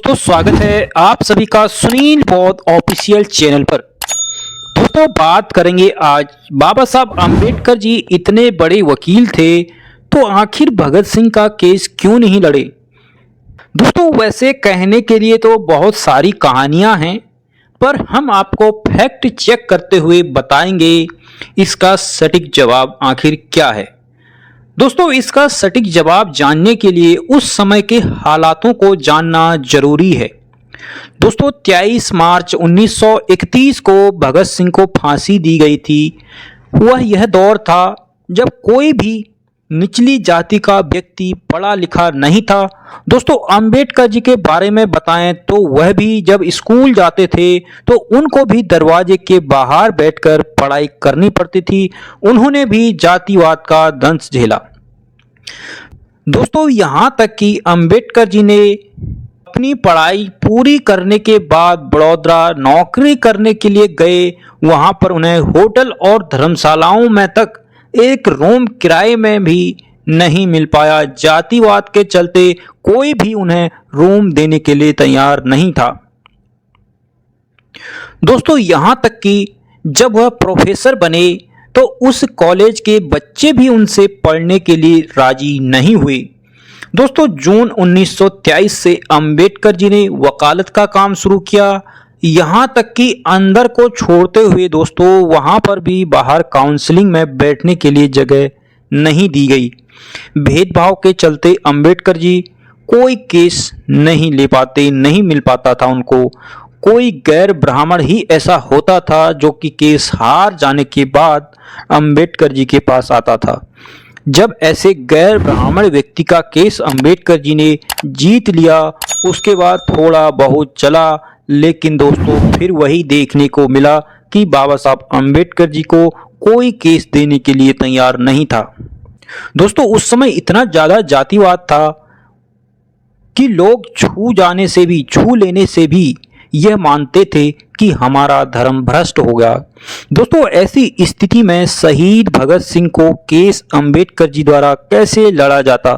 दोस्तों स्वागत है आप सभी का सुनील बौद्ध ऑफिशियल चैनल पर। दोस्तों बात करेंगे आज बाबा साहब आम्बेडकर जी इतने बड़े वकील थे तो आखिर भगत सिंह का केस क्यों नहीं लड़े। दोस्तों वैसे कहने के लिए तो बहुत सारी कहानियां हैं, पर हम आपको फैक्ट चेक करते हुए बताएंगे इसका सटीक जवाब आखिर क्या है। दोस्तों इसका सटीक जवाब जानने के लिए उस समय के हालातों को जानना जरूरी है। दोस्तों 23 मार्च 1931 को भगत सिंह को फांसी दी गई थी। वह यह दौर था जब कोई भी निचली जाति का व्यक्ति पढ़ा लिखा नहीं था। दोस्तों अंबेडकर जी के बारे में बताएं तो वह भी जब स्कूल जाते थे तो उनको भी दरवाजे के बाहर बैठकर पढ़ाई करनी पड़ती थी। उन्होंने भी जातिवाद का दंश झेला। दोस्तों यहाँ तक कि अंबेडकर जी ने अपनी पढ़ाई पूरी करने के बाद बड़ौदा नौकरी करने के लिए गए। वहां पर उन्हें होटल और धर्मशालाओं में तक एक रूम किराए में भी नहीं मिल पाया। जातिवाद के चलते कोई भी उन्हें रूम देने के लिए तैयार नहीं था। दोस्तों यहाँ तक कि जब वह प्रोफेसर बने तो उस कॉलेज के बच्चे भी उनसे पढ़ने के लिए राजी नहीं हुए। दोस्तों जून 1923 से अंबेडकर जी ने वकालत का काम शुरू किया। यहाँ तक कि अंदर को छोड़ते हुए दोस्तों वहाँ पर भी बाहर काउंसलिंग में बैठने के लिए जगह नहीं दी गई। भेदभाव के चलते अंबेडकर जी कोई केस नहीं ले पाते, नहीं मिल पाता था उनको। कोई गैर ब्राह्मण ही ऐसा होता था जो कि केस हार जाने के बाद अंबेडकर जी के पास आता था। जब ऐसे गैर ब्राह्मण व्यक्ति का केस अंबेडकर जी ने जीत लिया उसके बाद थोड़ा बहुत चला, लेकिन दोस्तों फिर वही देखने को मिला कि बाबा साहब अंबेडकर जी को कोई केस देने के लिए तैयार नहीं था। दोस्तों उस समय इतना ज़्यादा जातिवाद था कि लोग छू लेने से भी यह मानते थे कि हमारा धर्म भ्रष्ट हो गया। दोस्तों ऐसी स्थिति में शहीद भगत सिंह को केस अंबेडकर जी द्वारा कैसे लड़ा जाता।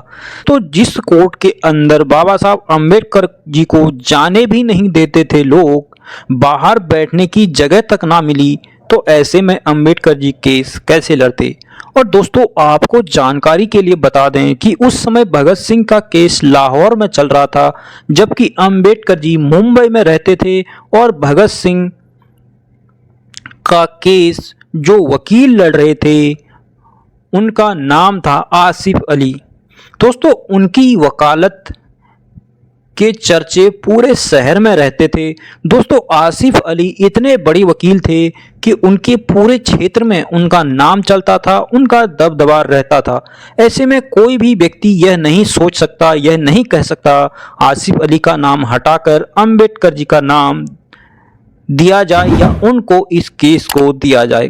तो जिस कोर्ट के अंदर बाबा साहब अंबेडकर जी को जाने भी नहीं देते थे लोग, बाहर बैठने की जगह तक ना मिली, तो ऐसे में अंबेडकर जी केस कैसे लड़ते। और दोस्तों आपको जानकारी के लिए बता दें कि उस समय भगत सिंह का केस लाहौर में चल रहा था, जबकि अंबेडकर जी मुंबई में रहते थे। और भगत सिंह का केस जो वकील लड़ रहे थे उनका नाम था आसिफ अली। दोस्तों उनकी वकालत के चर्चे पूरे शहर में रहते थे। दोस्तों आसिफ अली इतने बड़े वकील थे कि उनके पूरे क्षेत्र में उनका नाम चलता था, उनका दबदबा रहता था। ऐसे में कोई भी व्यक्ति यह नहीं सोच सकता, यह नहीं कह सकता आसिफ अली का नाम हटाकर अंबेडकर जी का नाम दिया जाए या उनको इस केस को दिया जाए।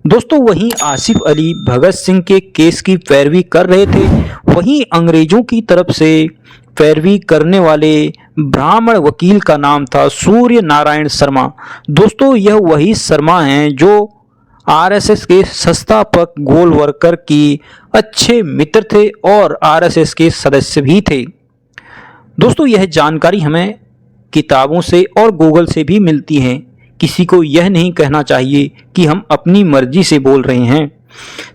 दोस्तों वहीं आसिफ अली भगत सिंह के केस की पैरवी कर रहे थे, वहीं अंग्रेजों की तरफ से पैरवी करने वाले ब्राह्मण वकील का नाम था सूर्य नारायण शर्मा। दोस्तों यह वही शर्मा हैं जो आरएसएस के संस्थापक गोलवलकर की अच्छे मित्र थे और आरएसएस के सदस्य भी थे। दोस्तों यह जानकारी हमें किताबों से और गूगल से भी मिलती है। किसी को यह नहीं कहना चाहिए कि हम अपनी मर्जी से बोल रहे हैं।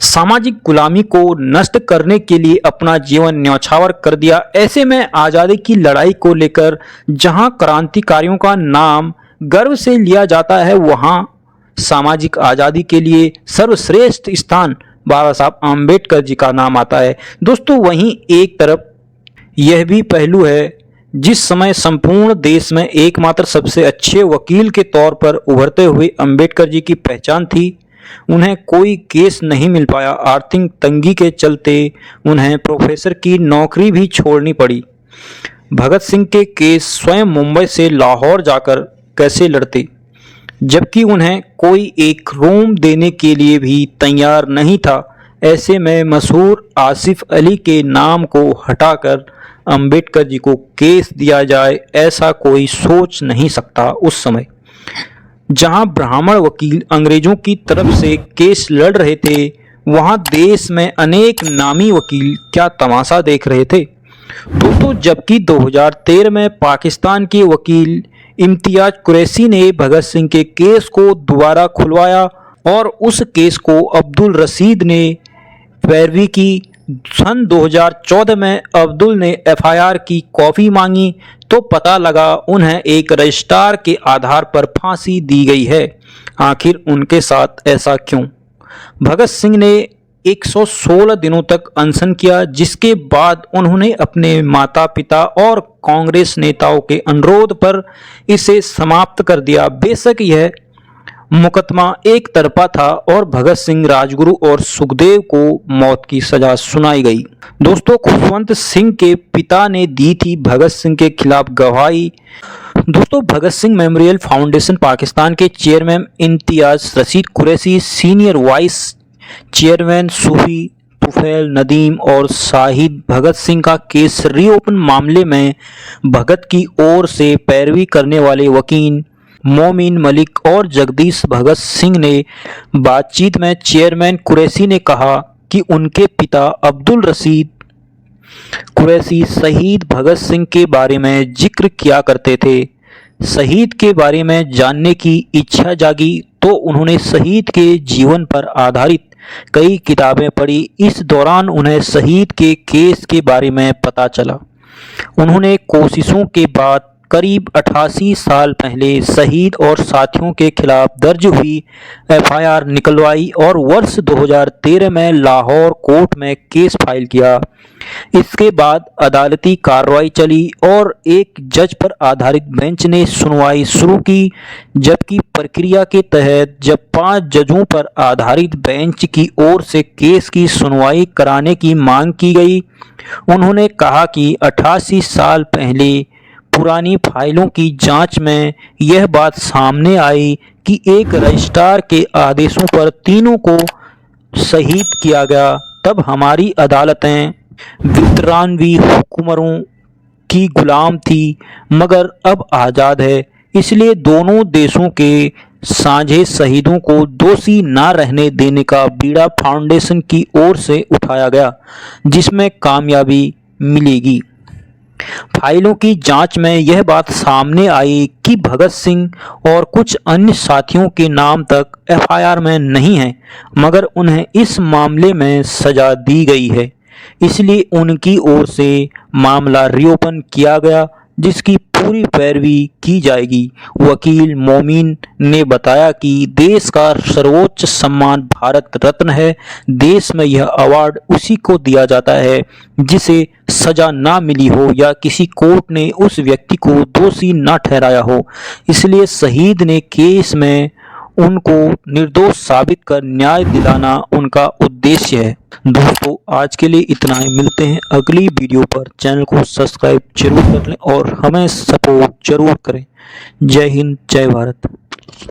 सामाजिक गुलामी को नष्ट करने के लिए अपना जीवन न्यौछावर कर दिया। ऐसे में आज़ादी की लड़ाई को लेकर जहां क्रांतिकारियों का नाम गर्व से लिया जाता है, वहां सामाजिक आज़ादी के लिए सर्वश्रेष्ठ स्थान बाबा साहब आम्बेडकर जी का नाम आता है। दोस्तों वहीं एक तरफ यह भी पहलू है, जिस समय संपूर्ण देश में एकमात्र सबसे अच्छे वकील के तौर पर उभरते हुए अंबेडकर जी की पहचान थी, उन्हें कोई केस नहीं मिल पाया। आर्थिक तंगी के चलते उन्हें प्रोफेसर की नौकरी भी छोड़नी पड़ी। भगत सिंह के केस स्वयं मुंबई से लाहौर जाकर कैसे लड़ते, जबकि उन्हें कोई एक रूम देने के लिए भी तैयार नहीं था। ऐसे में मशहूर आसिफ अली के नाम को हटाकर अंबेडकर जी को केस दिया जाए, ऐसा कोई सोच नहीं सकता। उस समय जहां ब्राह्मण वकील अंग्रेजों की तरफ से केस लड़ रहे थे, वहां देश में अनेक नामी वकील क्या तमाशा देख रहे थे। दोस्तों जबकि 2013 में पाकिस्तान के वकील इम्तियाज कुरैशी ने भगत सिंह के केस को दोबारा खुलवाया और उस केस को अब्दुल रशीद ने पैरवी की। सन 2014 में अब्दुल ने एफआईआर की कॉपी मांगी तो पता लगा उन्हें एक रजिस्ट्रार के आधार पर फांसी दी गई है। आखिर उनके साथ ऐसा क्यों? भगत सिंह ने 116 दिनों तक अनशन किया, जिसके बाद उन्होंने अपने माता पिता और कांग्रेस नेताओं के अनुरोध पर इसे समाप्त कर दिया। बेशक यह मुकदमा एक तरफा था और भगत सिंह, राजगुरु और सुखदेव को मौत की सजा सुनाई गई। दोस्तों खुशवंत सिंह के पिता ने दी थी भगत सिंह के खिलाफ गवाही। दोस्तों भगत सिंह मेमोरियल फाउंडेशन पाकिस्तान के chairman Imtiaz Rashid Qureshi, senior vice chairman Sufi Tufail Nadeem और शाहिद भगत सिंह का केस रीओपन मामले में भगत की ओर से पैरवी करने वाले वकील मोमिन मलिक और जगदीश भगत सिंह ने बातचीत में चेयरमैन कुरैशी ने कहा कि उनके पिता अब्दुल रशीद कुरैशी शहीद भगत सिंह के बारे में जिक्र किया करते थे। शहीद के बारे में जानने की इच्छा जागी तो उन्होंने शहीद के जीवन पर आधारित कई किताबें पढ़ी। इस दौरान उन्हें शहीद के केस के बारे में पता चला। उन्होंने कोशिशों के बाद करीब 88 साल पहले शहीद और साथियों के खिलाफ दर्ज हुई एफआईआर निकलवाई और वर्ष 2013 में लाहौर कोर्ट में केस फाइल किया। इसके बाद अदालती कार्रवाई चली और एक जज पर आधारित बेंच ने सुनवाई शुरू की, जबकि प्रक्रिया के तहत जब 5 जजों पर आधारित बेंच की ओर से केस की सुनवाई कराने की मांग की गई। उन्होंने कहा कि 88 साल पहले पुरानी फाइलों की जांच में यह बात सामने आई कि एक रजिस्ट्रार के आदेशों पर तीनों को शहीद किया गया। तब हमारी अदालतें वितरानवी हुक्मरानों की गुलाम थी, मगर अब आज़ाद है। इसलिए दोनों देशों के साझे शहीदों को दोषी न रहने देने का बीड़ा फाउंडेशन की ओर से उठाया गया, जिसमें कामयाबी मिलेगी। फाइलों की जांच में यह बात सामने आई कि भगत सिंह और कुछ अन्य साथियों के नाम तक एफआईआर में नहीं है, मगर उन्हें इस मामले में सजा दी गई है। इसलिए उनकी ओर से मामला रीओपन किया गया, जिसकी पूरी पैरवी की जाएगी। वकील मोमिन ने बताया कि देश का सर्वोच्च सम्मान भारत रत्न है। देश में यह अवार्ड उसी को दिया जाता है जिसे सजा ना मिली हो या किसी कोर्ट ने उस व्यक्ति को दोषी ना ठहराया हो। इसलिए शहीद ने केस में उनको निर्दोष साबित कर न्याय दिलाना उनका उद्देश्य है। दोस्तों आज के लिए इतना ही, मिलते हैं अगली वीडियो पर। चैनल को सब्सक्राइब जरूर कर लें और हमें सपोर्ट जरूर करें। जय हिंद, जय भारत।